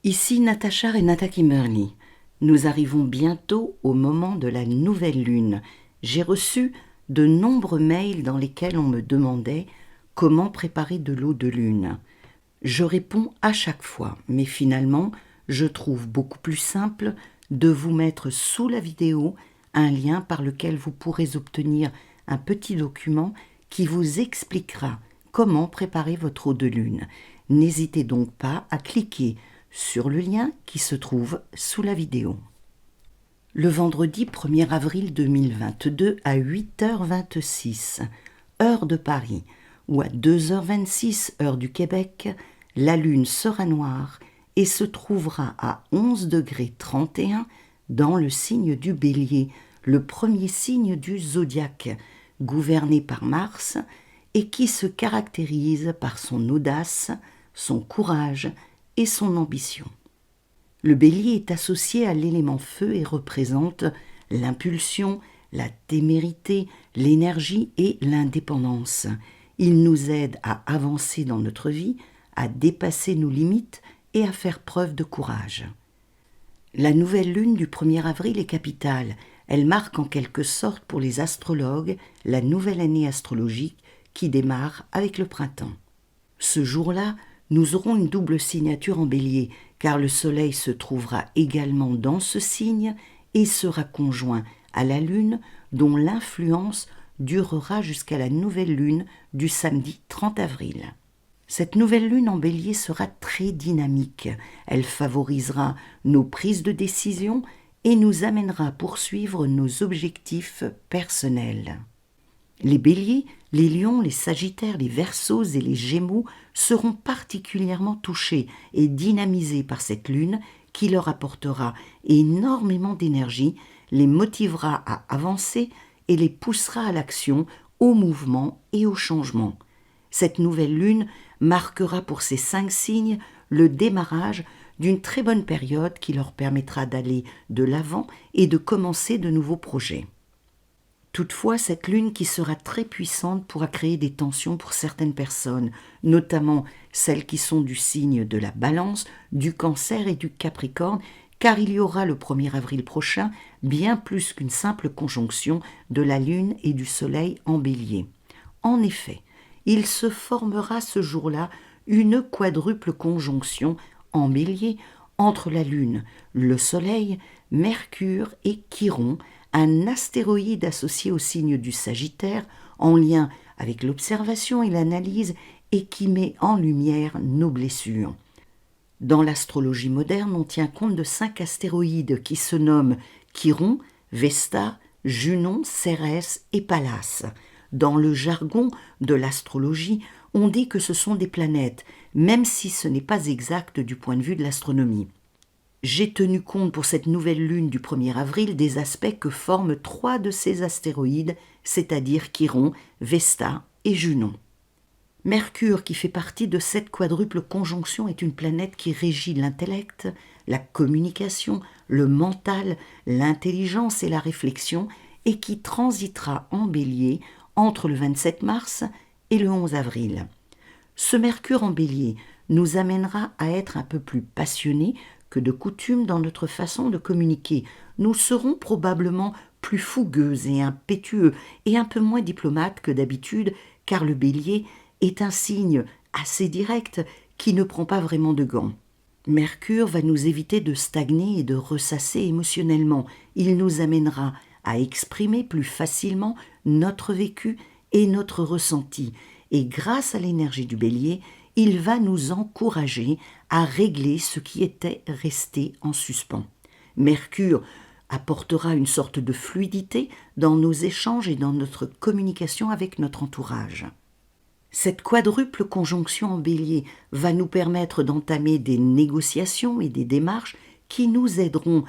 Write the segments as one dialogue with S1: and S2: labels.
S1: Ici Natacha Renata Kimberly. Nous arrivons bientôt au moment de la nouvelle lune. J'ai reçu de nombreux mails dans lesquels on me demandait comment préparer de l'eau de lune. Je réponds à chaque fois, mais finalement, je trouve beaucoup plus simple de vous mettre sous la vidéo un lien par lequel vous pourrez obtenir un petit document qui vous expliquera comment préparer votre eau de lune. N'hésitez donc pas à cliquer sur le lien qui se trouve sous la vidéo. Le vendredi 1er avril 2022 à 8h26, heure de Paris, ou à 2h26, heure du Québec, la lune sera noire et se trouvera à 11°31 dans le signe du Bélier, le premier signe du zodiaque, gouverné par Mars et qui se caractérise par son audace, son courage et son ambition. Le Bélier est associé à l'élément feu et représente l'impulsion, la témérité, l'énergie et l'indépendance. Il nous aide à avancer dans notre vie, à dépasser nos limites et à faire preuve de courage. La nouvelle lune du 1er avril est capitale. Elle marque en quelque sorte pour les astrologues la nouvelle année astrologique qui démarre avec le printemps. Ce jour-là, nous aurons une double signature en Bélier, car le Soleil se trouvera également dans ce signe et sera conjoint à la Lune, dont l'influence durera jusqu'à la nouvelle lune du samedi 30 avril. Cette nouvelle lune en Bélier sera très dynamique. Elle favorisera nos prises de décision et nous amènera à poursuivre nos objectifs personnels. Les Béliers, les Lions, les Sagittaires, les Verseaux et les Gémeaux seront particulièrement touchés et dynamisés par cette lune qui leur apportera énormément d'énergie, les motivera à avancer et les poussera à l'action, au mouvement et au changement. Cette nouvelle lune marquera pour ces 5 signes le démarrage d'une très bonne période qui leur permettra d'aller de l'avant et de commencer de nouveaux projets. Toutefois, cette lune qui sera très puissante pourra créer des tensions pour certaines personnes, notamment celles qui sont du signe de la Balance, du Cancer et du Capricorne, car il y aura le 1er avril prochain bien plus qu'une simple conjonction de la Lune et du Soleil en Bélier. En effet, il se formera ce jour-là une quadruple conjonction en Bélier entre la Lune, le Soleil, Mercure et Chiron, un astéroïde associé au signe du Sagittaire, en lien avec l'observation et l'analyse et qui met en lumière nos blessures. Dans l'astrologie moderne, on tient compte de 5 astéroïdes qui se nomment Chiron, Vesta, Junon, Cérès et Pallas. Dans le jargon de l'astrologie, on dit que ce sont des planètes, même si ce n'est pas exact du point de vue de l'astronomie. J'ai tenu compte pour cette nouvelle lune du 1er avril des aspects que forment 3 de ces astéroïdes, c'est-à-dire Chiron, Vesta et Junon. Mercure, qui fait partie de cette quadruple conjonction, est une planète qui régit l'intellect, la communication, le mental, l'intelligence et la réflexion, et qui transitera en Bélier entre le 27 mars et le 11 avril. Ce Mercure en Bélier nous amènera à être un peu plus passionnés que de coutume dans notre façon de communiquer. Nous serons probablement plus fougueux et impétueux et un peu moins diplomates que d'habitude, car le Bélier est un signe assez direct qui ne prend pas vraiment de gants. Mercure va nous éviter de stagner et de ressasser émotionnellement. Il nous amènera à exprimer plus facilement notre vécu et notre ressenti. Et grâce à l'énergie du Bélier, il va nous encourager à régler ce qui était resté en suspens. Mercure apportera une sorte de fluidité dans nos échanges et dans notre communication avec notre entourage. Cette quadruple conjonction en Bélier va nous permettre d'entamer des négociations et des démarches qui nous aideront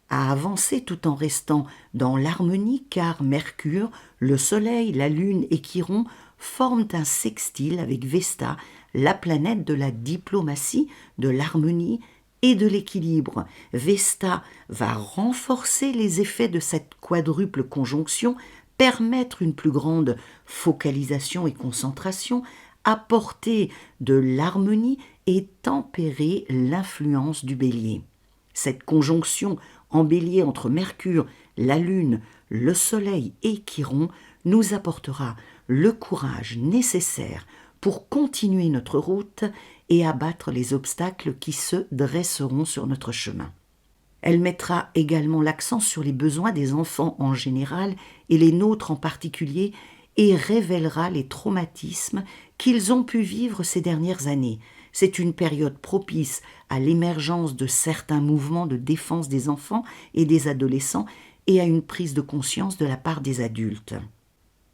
S1: à avancer tout en restant dans l'harmonie, car Mercure, le Soleil, la Lune et Chiron forment un sextile avec Vesta, la planète de la diplomatie, de l'harmonie et de l'équilibre. Vesta va renforcer les effets de cette quadruple conjonction, permettre une plus grande focalisation et concentration, apporter de l'harmonie et tempérer l'influence du Bélier. Cette conjonction en Bélier entre Mercure, la Lune, le Soleil et Chiron nous apportera le courage nécessaire pour continuer notre route et abattre les obstacles qui se dresseront sur notre chemin. Elle mettra également l'accent sur les besoins des enfants en général et les nôtres en particulier et révélera les traumatismes qu'ils ont pu vivre ces dernières années. C'est une période propice à l'émergence de certains mouvements de défense des enfants et des adolescents et à une prise de conscience de la part des adultes.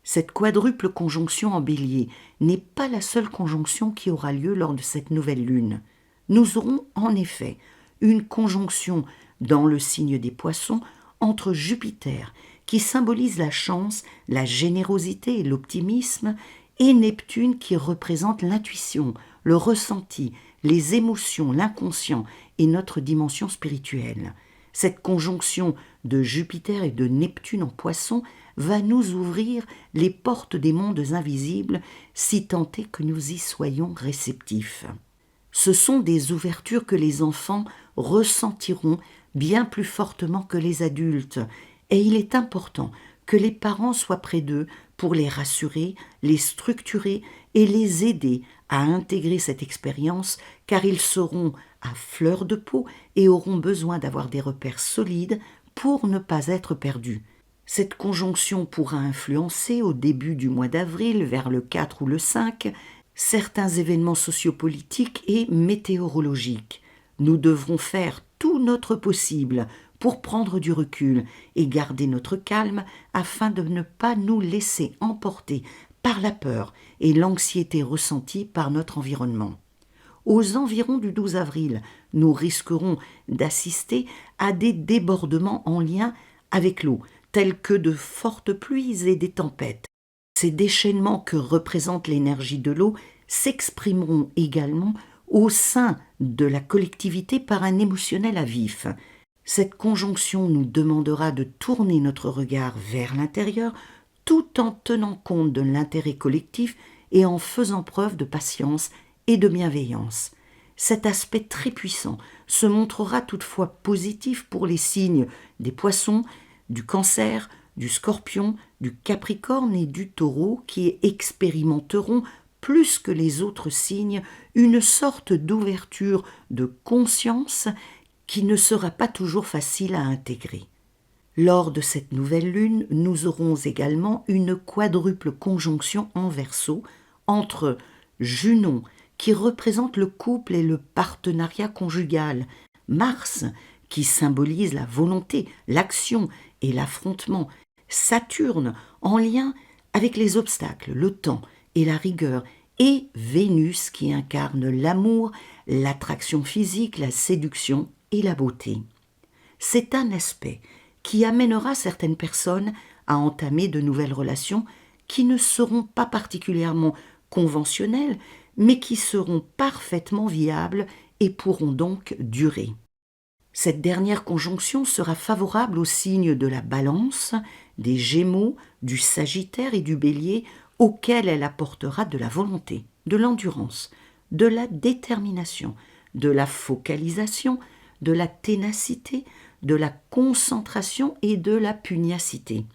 S1: Cette quadruple conjonction en Bélier n'est pas la seule conjonction qui aura lieu lors de cette nouvelle lune. Nous aurons en effet une conjonction dans le signe des Poissons entre Jupiter, qui symbolise la chance, la générosité et l'optimisme, et Neptune qui représente l'intuition, le ressenti, les émotions, l'inconscient et notre dimension spirituelle. Cette conjonction de Jupiter et de Neptune en Poissons va nous ouvrir les portes des mondes invisibles, si tant est que nous y soyons réceptifs. Ce sont des ouvertures que les enfants ressentiront bien plus fortement que les adultes, et il est important que les parents soient près d'eux pour les rassurer, les structurer et les aider à intégrer cette expérience, car ils seront à fleur de peau et auront besoin d'avoir des repères solides pour ne pas être perdus. Cette conjonction pourra influencer au début du mois d'avril, vers le 4 ou le 5, certains événements sociopolitiques et météorologiques. Nous devrons faire tout notre possible pour prendre du recul et garder notre calme afin de ne pas nous laisser emporter par la peur et l'anxiété ressentie par notre environnement. Aux environs du 12 avril, nous risquerons d'assister à des débordements en lien avec l'eau, tels que de fortes pluies et des tempêtes. Ces déchaînements que représente l'énergie de l'eau s'exprimeront également au sein de la collectivité par un émotionnel à vif. Cette conjonction nous demandera de tourner notre regard vers l'intérieur tout en tenant compte de l'intérêt collectif et en faisant preuve de patience et de bienveillance. Cet aspect très puissant se montrera toutefois positif pour les signes des Poissons, du Cancer, du Scorpion, du Capricorne et du Taureau qui expérimenteront plus que les autres signes une sorte d'ouverture de conscience qui ne sera pas toujours facile à intégrer. Lors de cette nouvelle lune, nous aurons également une quadruple conjonction en Verseau entre Junon, qui représente le couple et le partenariat conjugal, Mars, qui symbolise la volonté, l'action et l'affrontement, Saturne, en lien avec les obstacles, le temps et la rigueur, et Vénus, qui incarne l'amour, l'attraction physique, la séduction et la beauté. C'est un aspect qui amènera certaines personnes à entamer de nouvelles relations qui ne seront pas particulièrement conventionnelles, mais qui seront parfaitement viables et pourront donc durer. Cette dernière conjonction sera favorable aux signes de la Balance, des Gémeaux, du Sagittaire et du Bélier, auxquels elle apportera de la volonté, de l'endurance, de la détermination, de la focalisation, de la ténacité, de la concentration et de la pugnacité.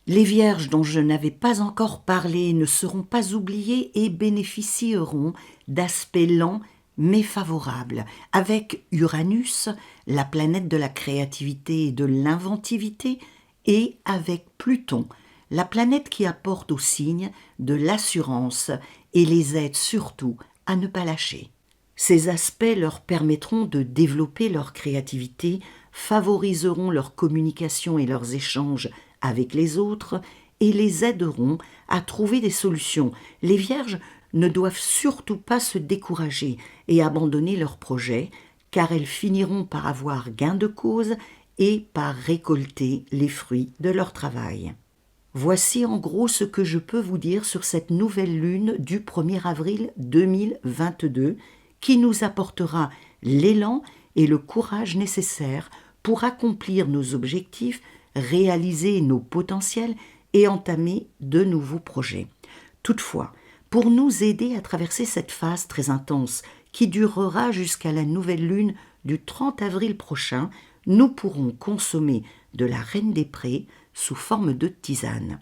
S1: Les Vierges dont je n'avais pas encore parlé ne seront pas oubliées et bénéficieront d'aspects lents mais favorables, avec Uranus, la planète de la créativité et de l'inventivité, et avec Pluton, la planète qui apporte aux signes de l'assurance et les aide surtout à ne pas lâcher. Ces aspects leur permettront de développer leur créativité, favoriseront leur communication et leurs échanges avec les autres et les aideront à trouver des solutions. Les Vierges ne doivent surtout pas se décourager et abandonner leurs projets, car elles finiront par avoir gain de cause et par récolter les fruits de leur travail. Voici en gros ce que je peux vous dire sur cette nouvelle lune du 1er avril 2022 qui nous apportera l'élan et le courage nécessaires pour accomplir nos objectifs, réaliser nos potentiels et entamer de nouveaux projets. Toutefois, pour nous aider à traverser cette phase très intense qui durera jusqu'à la nouvelle lune du 30 avril prochain. Nous pourrons consommer de la reine des prés sous forme de tisane.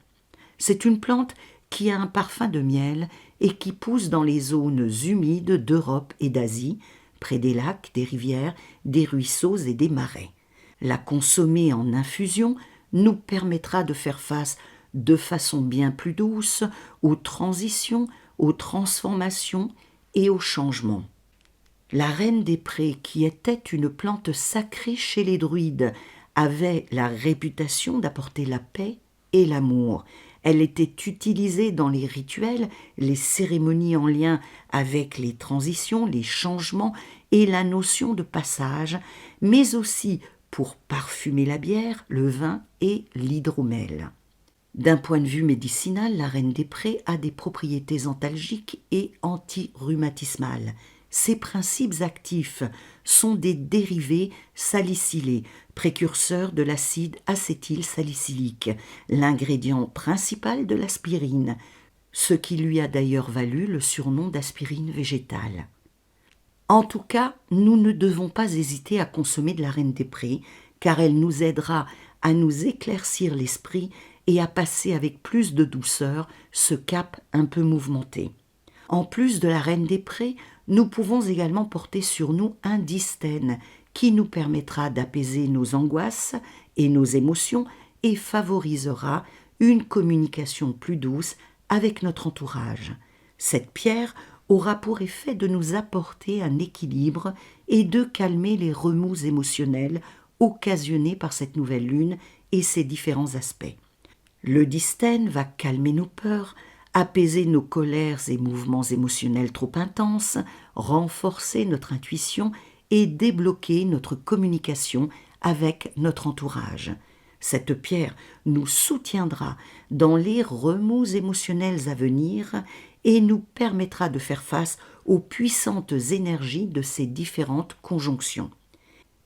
S1: C'est une plante qui a un parfum de miel et qui pousse dans les zones humides d'Europe et d'Asie, près des lacs, des rivières, des ruisseaux et des marais. La consommer en infusion nous permettra de faire face de façon bien plus douce aux transitions, aux transformations et aux changements. La reine des prés, qui était une plante sacrée chez les druides, avait la réputation d'apporter la paix et l'amour. Elle était utilisée dans les rituels, les cérémonies en lien avec les transitions, les changements et la notion de passage, mais aussi pour parfumer la bière, le vin et l'hydromel. D'un point de vue médicinal, la reine des prés a des propriétés antalgiques et antirhumatismales. Ses principes actifs sont des dérivés salicylés, précurseurs de l'acide acétylsalicylique, l'ingrédient principal de l'aspirine, ce qui lui a d'ailleurs valu le surnom d'aspirine végétale. En tout cas, nous ne devons pas hésiter à consommer de la reine des prés, car elle nous aidera à nous éclaircir l'esprit et à passer avec plus de douceur ce cap un peu mouvementé. En plus de la reine des prés, nous pouvons également porter sur nous un distène qui nous permettra d'apaiser nos angoisses et nos émotions et favorisera une communication plus douce avec notre entourage. Cette pierre aura pour effet de nous apporter un équilibre et de calmer les remous émotionnels occasionnés par cette nouvelle lune et ses différents aspects. Le distène va calmer nos peurs, apaiser nos colères et mouvements émotionnels trop intenses, renforcer notre intuition et débloquer notre communication avec notre entourage. Cette pierre nous soutiendra dans les remous émotionnels à venir et nous permettra de faire face aux puissantes énergies de ces différentes conjonctions.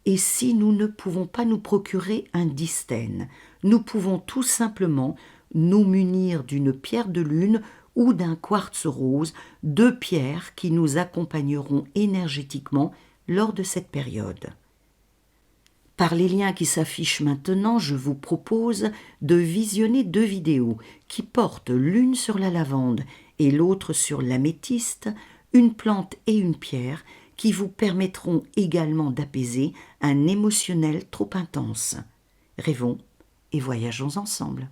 S1: Et si nous ne pouvons pas nous procurer un distène, nous pouvons tout simplement nous munir d'une pierre de lune ou d'un quartz rose, deux pierres qui nous accompagneront énergétiquement lors de cette période. Par les liens qui s'affichent maintenant, je vous propose de visionner deux vidéos qui portent l'une sur la lavande et l'autre sur l'améthyste, une plante et une pierre qui vous permettront également d'apaiser un émotionnel trop intense. Rêvons et voyageons ensemble.